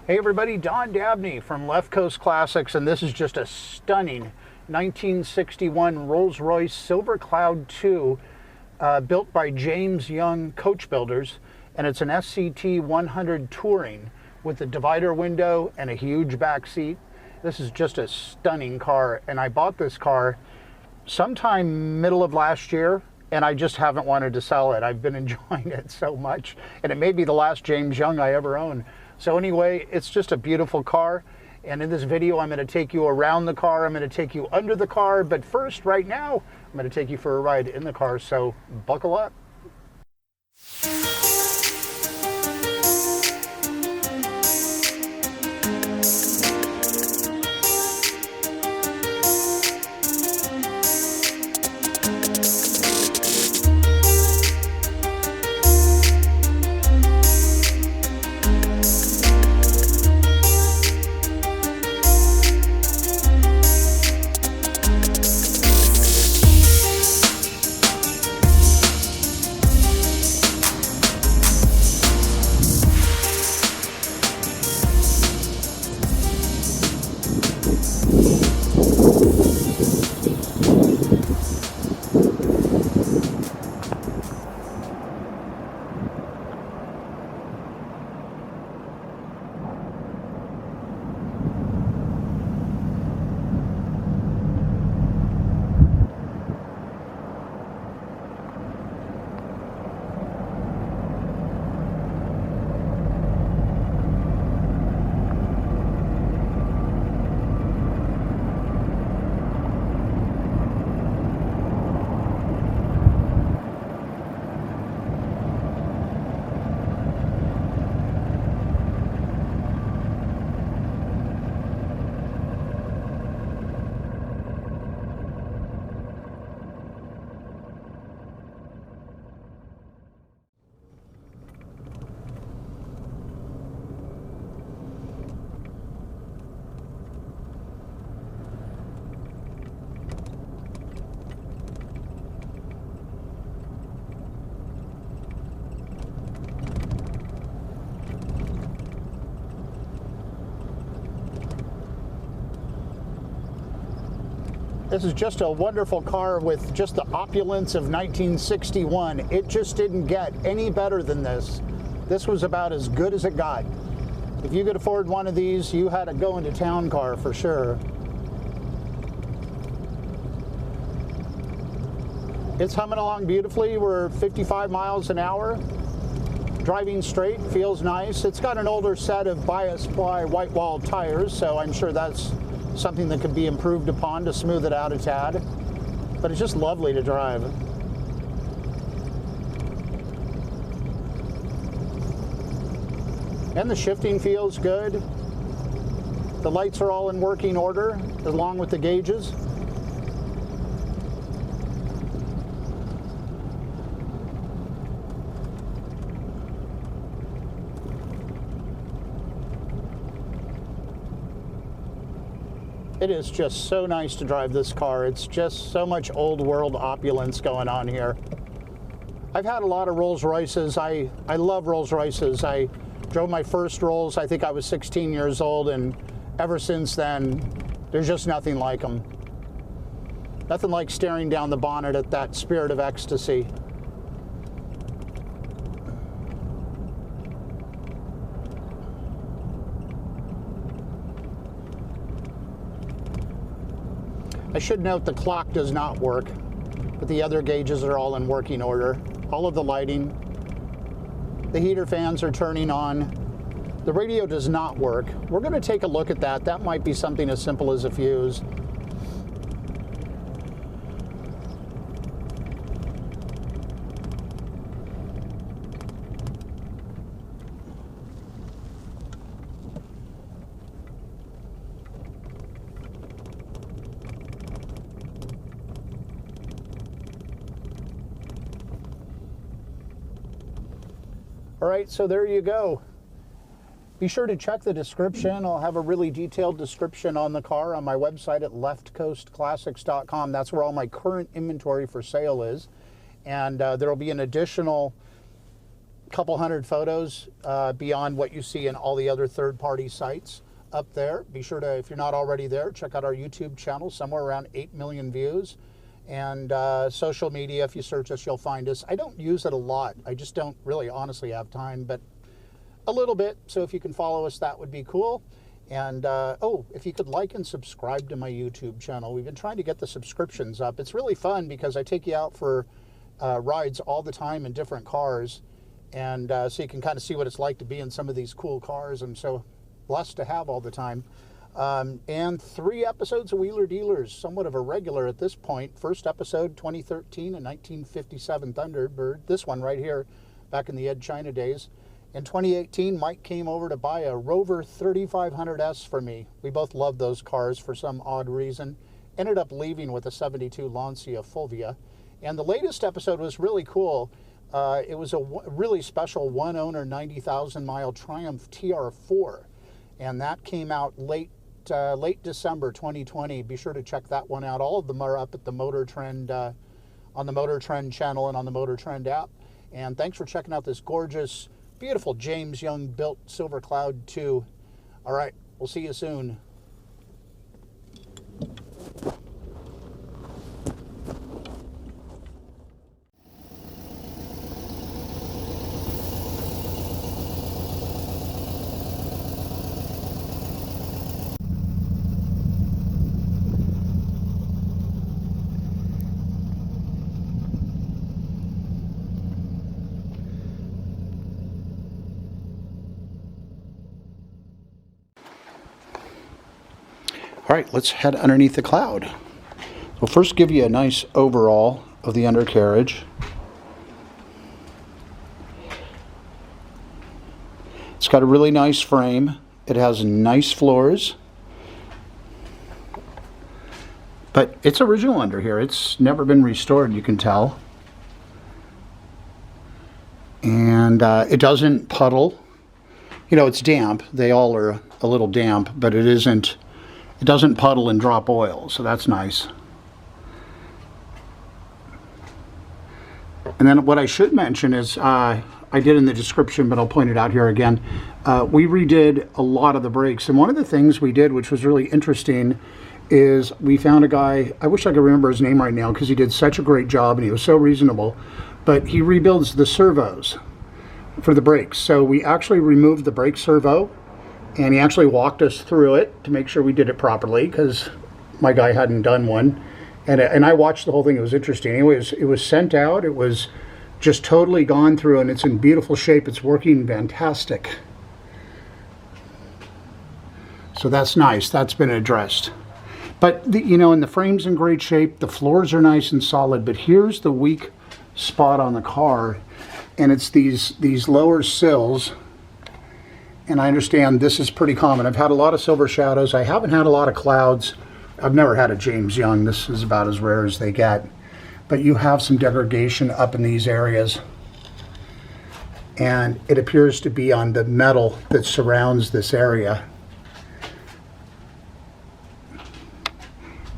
Hey everybody, Don Dabney from Left Coast Classics, and this is just a stunning 1961 Rolls Royce Silver Cloud 2 built by James Young Coachbuilders, and it's an SCT-100 Touring with a divider window and a huge back seat. This is just a stunning car, and I bought this car sometime middle of last year, and I just haven't wanted to sell it. I've been enjoying it so much, and it may be the last James Young I ever own. So anyway, it's just a beautiful car, and in this video I'm going to take you around the car, I'm going to take you under the car, but first, right now, I'm going to take you for a ride in the car, so buckle up. This is just a wonderful car with just the opulence of 1961. It just didn't get any better than this. This was about as good as it got. If you could afford one of these, you had a go into town car for sure. It's humming along beautifully. We're 55 miles an hour. Driving straight, feels nice. It's got an older set of bias ply white wall tires, so I'm sure that's something that could be improved upon to smooth it out a tad, but it's just lovely to drive. And the shifting feels good. The lights are all in working order, along with the gauges. It is just so nice to drive this car. It's just so much old world opulence going on here. I've had a lot of Rolls Royces. I love Rolls Royces. I drove my first Rolls, I think I was 16 years old, and ever since then, there's just nothing like them. Nothing like staring down the bonnet at that Spirit of Ecstasy. I should note the clock does not work, but the other gauges are all in working order. All of the lighting, the heater fans are turning on. The radio does not work. We're going to take a look at that. That might be something as simple as a fuse. All right, so there you go. Be sure to check the description. I'll have a really detailed description on the car on my website at leftcoastclassics.com. That's where all my current inventory for sale is. And there will be an additional couple hundred photos beyond what you see in all the other third-party sites up there. Be sure to, if you're not already there, check out our YouTube channel, somewhere around 8 million views. And social media, if you search us, you'll find us. I don't use it a lot. I just don't really honestly have time, but a little bit. So if you can follow us, that would be cool. And oh, if you could like and subscribe to my YouTube channel. We've been trying to get the subscriptions up. It's really fun because I take you out for rides all the time in different cars. And so you can kind of see what it's like to be in some of these cool cars I'm so blessed to have all the time. And 3 episodes of Wheeler Dealers, somewhat of a regular at this point. First episode, 2013, a 1957 Thunderbird. This one right here, back in the Ed China days. In 2018, Mike came over to buy a Rover 3500S for me. We both loved those cars for some odd reason. Ended up leaving with a 72 Lancia Fulvia. And the latest episode was really cool. It was a really special one-owner 90,000 mile Triumph TR4. And that came out late December 2020. Be sure to check that one out. All of them are up at the Motor Trend, on the Motor Trend channel and on the Motor Trend app. And thanks for checking out this gorgeous, beautiful James Young built Silver Cloud 2. All right, we'll see you soon. All right, let's head underneath the cloud. We'll first give you a nice overall of the undercarriage. It's got a really nice frame. It has nice floors. But it's original under here. It's never been restored, you can tell. And it doesn't puddle. You know, it's damp. They all are a little damp, but it isn't. It doesn't puddle and drop oil, so that's nice. And then what I should mention is, I did in the description, but I'll point it out here again. We redid a lot of the brakes, and one of the things we did, which was really interesting, is we found a guy, I wish I could remember his name right now because he did such a great job and he was so reasonable, but he rebuilds the servos for the brakes. So we actually removed the brake servo, and he actually walked us through it to make sure we did it properly because my guy hadn't done one. And I watched the whole thing. It was interesting. Anyways, it was sent out. It was just totally gone through, and it's in beautiful shape. It's working fantastic. So that's nice. That's been addressed. But, you know, and the frame's in great shape. The floors are nice and solid. But here's the weak spot on the car, and it's these lower sills. And I understand this is pretty common. I've had a lot of silver shadows. I haven't had a lot of clouds. I've never had a James Young. This is about as rare as they get. But you have some degradation up in these areas. And it appears to be on the metal that surrounds this area.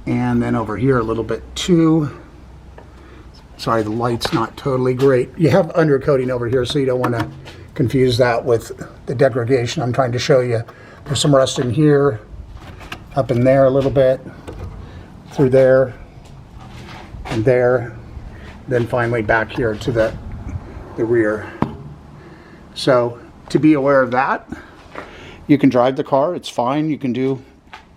And then over here a little bit too. Sorry, the light's not totally great. You have undercoating over here, so you don't want to confuse that with the degradation I'm trying to show you. There's some rust in here, up in there a little bit, through there, and there, then finally back here to the rear. So to be aware of that, you can drive the car, it's fine, you can do,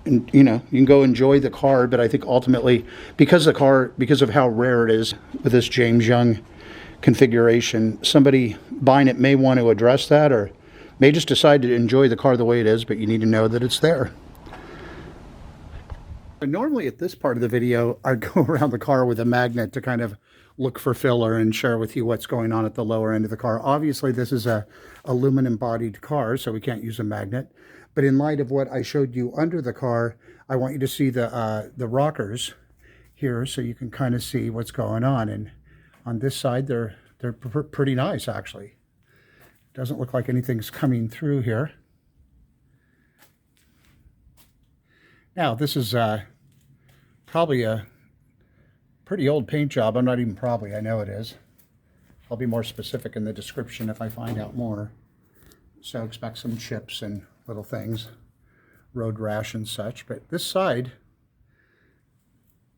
you know, you can go enjoy the car, but I think ultimately, because of how rare it is with this James Young configuration, somebody buying it may want to address that, or may just decide to enjoy the car the way it is, but you need to know that it's there. But normally at this part of the video, I'd go around the car with a magnet to kind of look for filler and share with you what's going on at the lower end of the car. Obviously, this is a aluminum-bodied car, so we can't use a magnet. But in light of what I showed you under the car, I want you to see the rockers here, so you can kind of see what's going on. And on this side, they're pretty nice, actually. Doesn't look like anything's coming through here. Now, this is probably a pretty old paint job. I'm not even probably, I know it is. I'll be more specific in the description if I find out more. So expect some chips and little things, road rash and such. But this side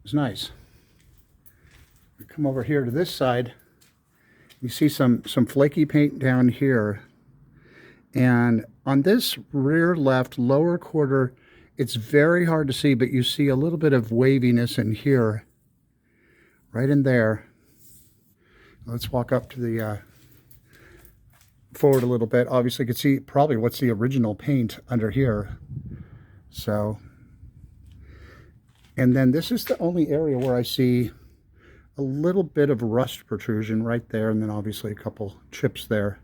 is nice. We come over here to this side. You see some flaky paint down here. And on this rear left lower quarter, it's very hard to see, but you see a little bit of waviness in here, right in there. Let's walk up to the forward a little bit. Obviously, you can see probably what's the original paint under here. So, and then this is the only area where I see a little bit of rust protrusion right there, and then obviously a couple chips there,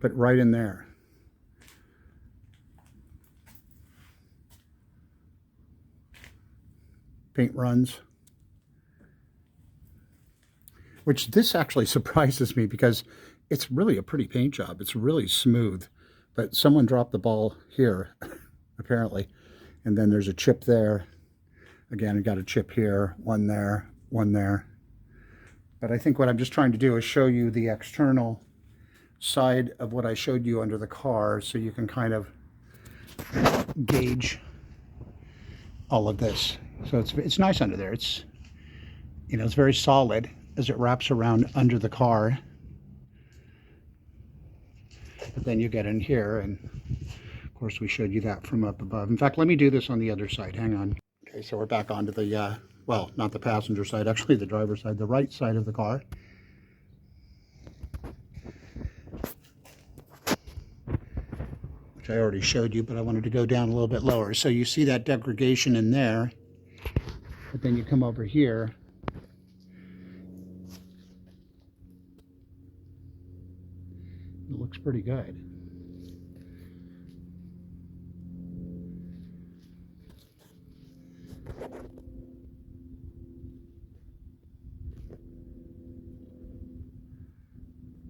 but right in there. Paint runs. Which this actually surprises me because it's really a pretty paint job. It's really smooth, but someone dropped the ball here, apparently. And then there's a chip there. Again, I got a chip here, one there, one there. But I think what I'm just trying to do is show you the external side of what I showed you under the car so you can kind of gauge all of this. So it's nice under there. It's, you know, it's very solid as it wraps around under the car. But then you get in here, and of course we showed you that from up above. In fact, let me do this on the other side. Hang on. Okay, so we're back onto the, well, not the passenger side, actually the driver's side, the right side of the car. Which I already showed you, but I wanted to go down a little bit lower. So you see that degradation in there, but then you come over here. It looks pretty good.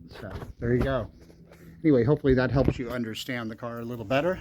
So there you go. Anyway, hopefully that helps you understand the car a little better.